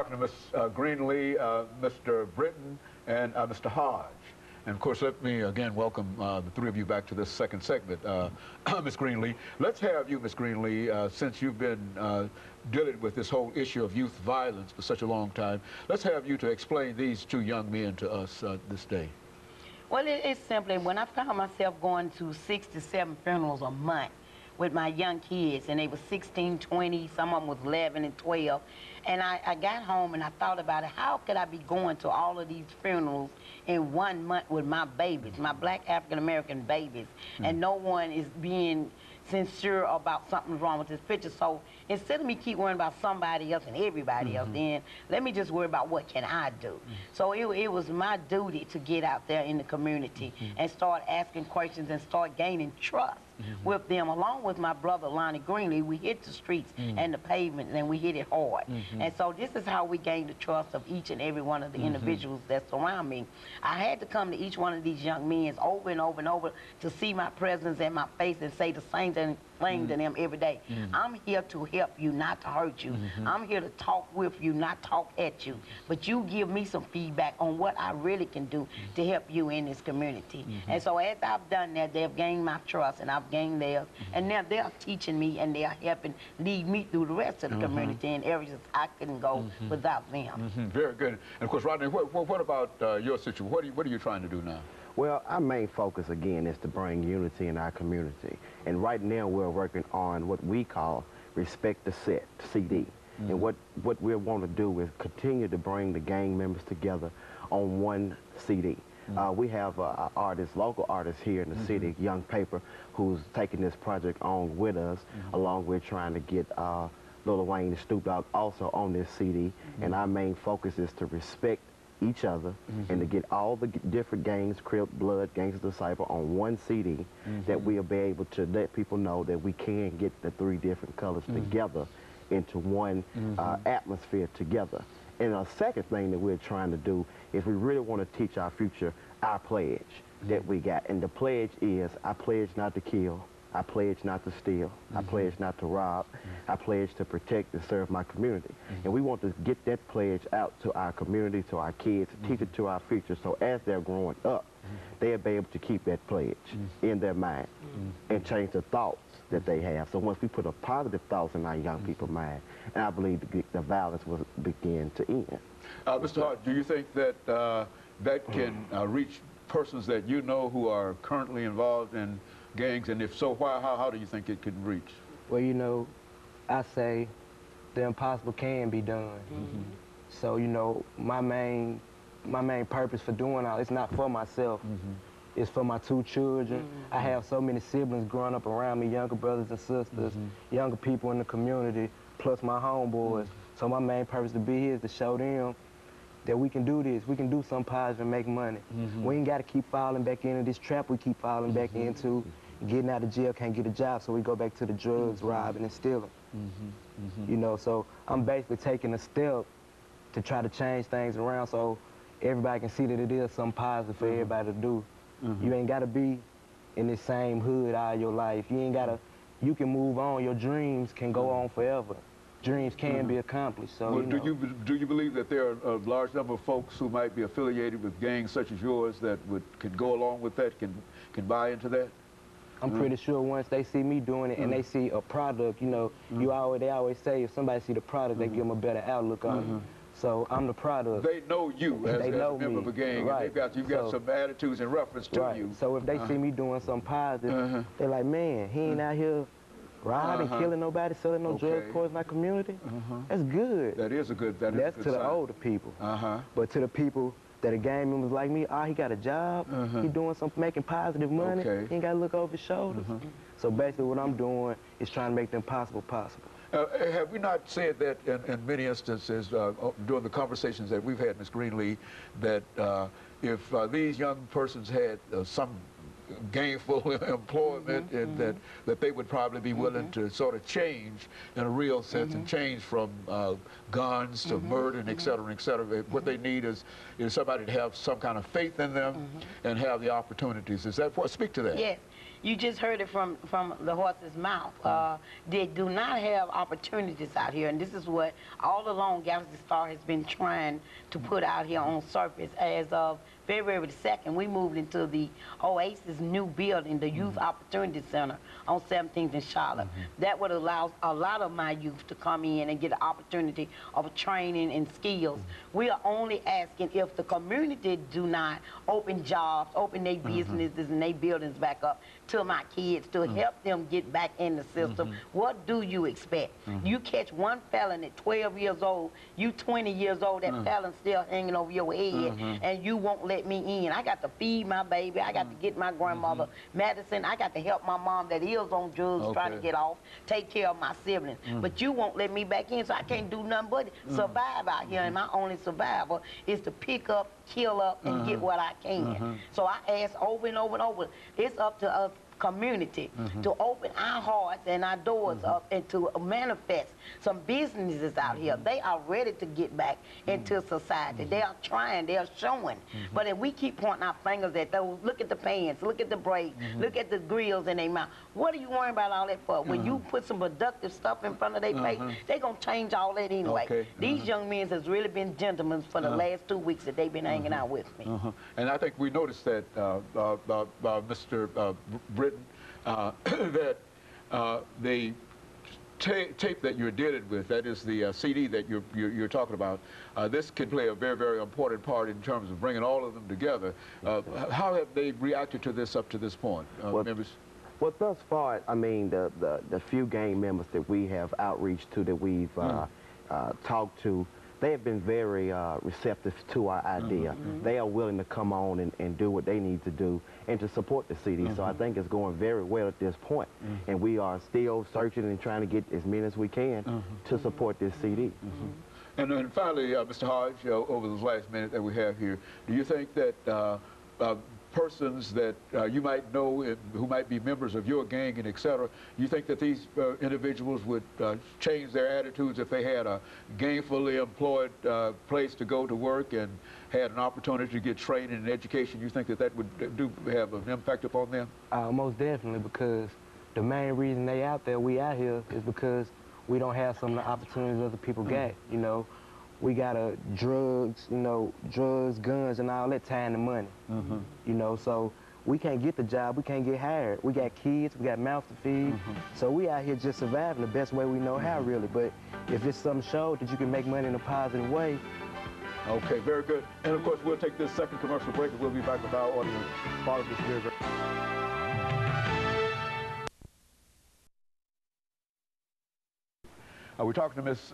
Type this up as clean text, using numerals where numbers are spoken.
talking to Ms. Greenlee, Mr. Britton, and Mr. Hodge. And of course, let me again welcome the three of you back to this second segment. Ms. Greenlee, let's have you, Ms. Greenlee, since you've been dealing with this whole issue of youth violence for such a long time, let's have you to explain these two young men to us this day. Well, it's simply, when I found myself going to 6 to 7 funerals a month with my young kids, and they were 16, 20, some of them was 11 and 12, and I got home and I thought about it, how could I be going to all of these funerals in 1 month with my babies, my black African-American babies, and no one is being sincere about something's wrong with this picture. So instead of me keep worrying about somebody else and everybody else, then let me just worry about what can I do. So it was my duty to get out there in the community and start asking questions and start gaining trust with them. Along with my brother Lonnie Greenlee, we hit the streets and the pavement, and we hit it hard. And so this is how we gain the trust of each and every one of the individuals that surround me. I had to come to each one of these young men over and over and over to see my presence and my face and say the same thing to them every day. I'm here to help you, not to hurt you. I'm here to talk with you, not talk at you. But you give me some feedback on what I really can do to help you in this community. And so as I've done that, they've gained my trust and I've gained theirs. And now they're teaching me and they're helping lead me through the rest of the community in areas I couldn't go without them. Very good. And of course, Rodney, what about your situation? What are you trying to do now? Well, our main focus, again, is to bring unity in our community. And right now, we're working on what we call Respect the Set, CD. And what we want to do is continue to bring the gang members together on one CD. We have an local artist here in the city, Young Paper, who's taking this project on with us, along with trying to get Lil Wayne and Snoop Dogg also on this CD. And our main focus is to respect each other and to get all the different gangs, Crip, Blood, Gangsta Disciple on one CD, that we'll be able to let people know that we can get the three different colors together into one atmosphere together. And a second thing that we're trying to do is we really want to teach our future our pledge that we got. And the pledge is, I pledge not to kill, I pledge not to steal, I pledge not to rob, I pledge to protect and serve my community. And we want to get that pledge out to our community, to our kids, teach it to our future, so as they're growing up, they'll be able to keep that pledge in their mind and change the thoughts that they have. So once we put a positive thoughts in our young people's mind, and I believe the violence will begin to end. Mr. Hart, do you think that that can reach persons that you know who are currently involved in gangs, and if so, why, how do you think it can reach? Well, you know, I say the impossible can be done. So, you know, my main purpose for doing all, it's not for myself. It's for my 2 children. I have so many siblings growing up around me, younger brothers and sisters, younger people in the community, plus my homeboys. So my main purpose to be here is to show them that we can do this. We can do something positive and make money. We ain't got to keep falling back into this trap we keep falling back into. Getting out of jail, can't get a job, so we go back to the drugs, robbing and stealing. You know, so I'm basically taking a step to try to change things around so everybody can see that it is something positive for everybody to do. You ain't got to be in this same hood all your life. You ain't got to, you can move on. Your dreams can go on forever. Dreams can be accomplished. So, well, do you believe that there are a large number of folks who might be affiliated with gangs such as yours that could go along with that, can buy into that? I'm pretty sure once they see me doing it and they see a product, you know, they always say if somebody see the product, they give them a better outlook on it. So I'm the product. They know you as a member of a gang, and you've got some attitudes in reference to you. So if they see me doing something positive, they're like, man, he ain't out here robbing, killing nobody, selling no drugs towards my community. That's good. That is a good, that's to the older people. But to the people that are gang members like me, he got a job, he doing something, making positive money, he ain't got to look over his shoulders. So basically what I'm doing is trying to make the impossible possible. Have we not said that in many instances during the conversations that we've had, Ms. Greenlee, that if these young persons had some gainful employment, and that they would probably be willing to sort of change in a real sense and change from guns to murder and et cetera, et cetera. What they need is somebody to have some kind of faith in them and have the opportunities. Is that what? Speak to that. Yes. You just heard it from the horse's mouth. They do not have opportunities out here, and this is what all along Galaxy Star has been trying to put out here on surface. As of February the 2nd, we moved into the Oasis new building, the Youth Opportunity Center on 17th and Charlotte. That would allow a lot of my youth to come in and get an opportunity of training and skills. We are only asking if the community do not open jobs, open their businesses and their buildings back up to my kids to help them get back in the system. What do you expect? You catch one felon at 12 years old, you 20 years old, that felon still hanging over your head, and you won't let me in. I got to feed my baby. I got to get my grandmother medicine. I got to help my mom that is on drugs trying to get off, take care of my siblings. But you won't let me back in, so I can't do nothing but survive out here. And my only survival is to pick up, kill up, and get what I can. So I ask over and over and over, it's up to us community to open our hearts and our doors up and to manifest some businesses out here. They are ready to get back into society. They are trying, they are showing. But if we keep pointing our fingers at those, look at the pants, look at the braids, look at the grills in their mouth. What are you worrying about all that for? When you put some productive stuff in front of their face, they're going to change all that anyway. These young men has really been gentlemen for the last 2 weeks that they've been hanging out with me. And I think we noticed that, Mr. Britton, that the tape that you're dealing with, that is the CD that you're talking about, this can play a very, very important part in terms of bringing all of them together. How have they reacted to this up to this point, members? Well, thus far, I mean, the few gang members that we have outreach to, that we've talked to, they have been very receptive to our idea. They are willing to come on and do what they need to do and to support the CD. So I think it's going very well at this point. And we are still searching and trying to get as many as we can to support this CD. And then finally, Mr. Hodge, over this last minute that we have here, do you think that persons that you might know who might be members of your gang and et cetera, you think that these individuals would change their attitudes if they had a gainfully employed place to go to work and had an opportunity to get training and education? You think that that would have an impact upon them? Most definitely, because the main reason they out there, we out here, is because we don't have some of the opportunities other people got, you know. We got drugs, you know, drugs, guns, and all that, time and money. You know, so we can't get the job, we can't get hired. We got kids, we got mouths to feed. So we out here just surviving the best way we know how, really. But if it's some show that you can make money in a positive way. Okay, very good. And of course, we'll take this second commercial break and we'll be back with our audience. Part of this very, very we're talking to Miss